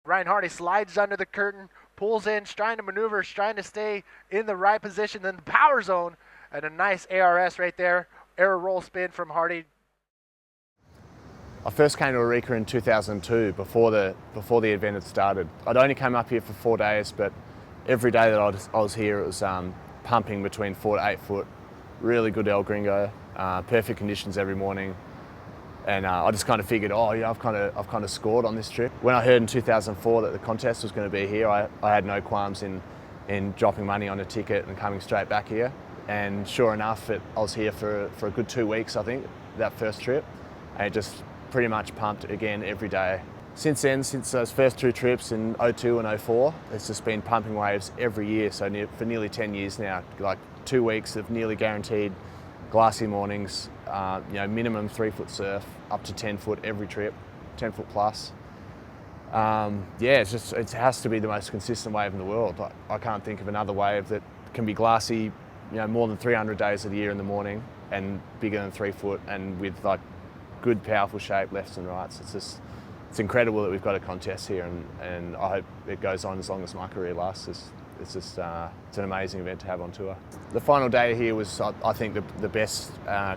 Ryan Hardy slides under the curtain, pulls in, trying to maneuver, trying to stay in the right position, then the power zone, and a nice ARS right there. Arrow roll spin from Hardy. I first came to Arica in 2002, before the event had started. I'd only come up here for 4 days, but every day that I was here, it was pumping between 4 to 8 foot. Really good El Gringo, perfect conditions every morning. And I just kind of figured, oh yeah, I've kind of scored on this trip. When I heard in 2004 that the contest was going to be here, I had no qualms in dropping money on a ticket and coming straight back here. And sure enough, I was here for a good 2 weeks, I think, that first trip. And it just pretty much pumped again every day. Since then, since those first 2 trips in 02 and 04, it's just been pumping waves every year. So for nearly 10 years now, like 2 weeks of nearly guaranteed glassy mornings, minimum 3 foot surf, up to 10 foot every trip, 10 foot plus. It has to be the most consistent wave in the world. I can't think of another wave that can be glassy, more than 300 days of the year in the morning and bigger than 3 foot and with like good powerful shape lefts and rights. It's incredible that we've got a contest here, and I hope it goes on as long as my career lasts. It's an amazing event to have on tour. The final day here was, I think, the best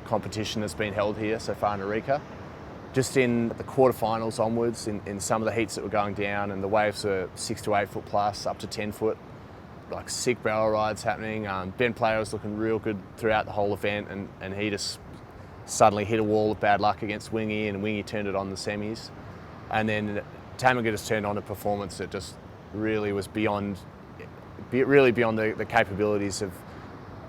competition that's been held here so far in Arica. Just in the quarterfinals onwards, in some of the heats that were going down, and the waves were 6 to 8 foot plus, up to 10 foot. Like sick barrel rides happening. Ben Player was looking real good throughout the whole event, and he just suddenly hit a wall of bad luck against Wingy, and Wingy turned it on the semis. And then Tamaga just turned on a performance that just really was beyond the capabilities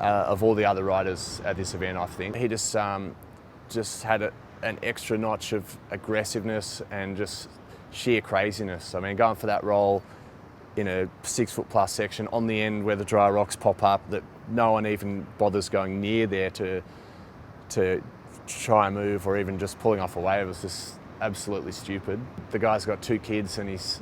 of all the other riders at this event, I think. He just had an extra notch of aggressiveness and just sheer craziness. I mean, going for that roll in a 6 foot plus section on the end where the dry rocks pop up that no one even bothers going near there to try and move, or even just pulling off a wave was just absolutely stupid. The guy's got 2 kids and he's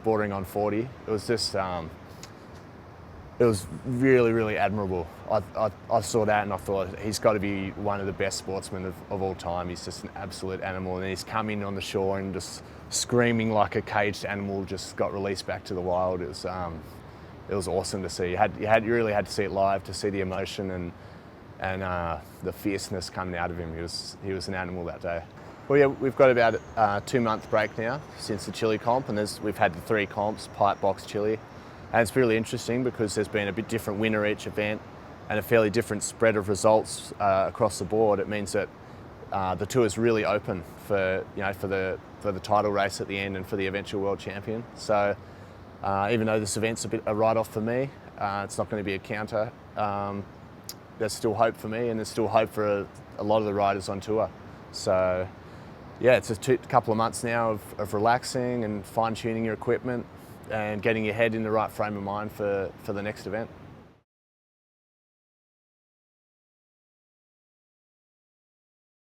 bordering on 40. It was just, it was really, really admirable. I saw that and I thought he's got to be one of the best sportsmen of all time. He's just an absolute animal, and he's come in on the shore and just screaming like a caged animal, just got released back to the wild. It was awesome to see. You really had to see it live to see the emotion and the fierceness coming out of him. He was an animal that day. Well, yeah, we've got about a 2-month break now since the Chile comp, and we've had the 3 comps, pipe, box, Chile. And it's really interesting because there's been a bit different winner each event and a fairly different spread of results across the board. It means that the tour is really open for the title race at the end and for the eventual world champion. So even though this event's a write-off for me, it's not going to be a counter. There's still hope for me, and there's still hope for a lot of the riders on tour. So yeah, it's a couple of months now of relaxing and fine-tuning your equipment and getting your head in the right frame of mind for the next event.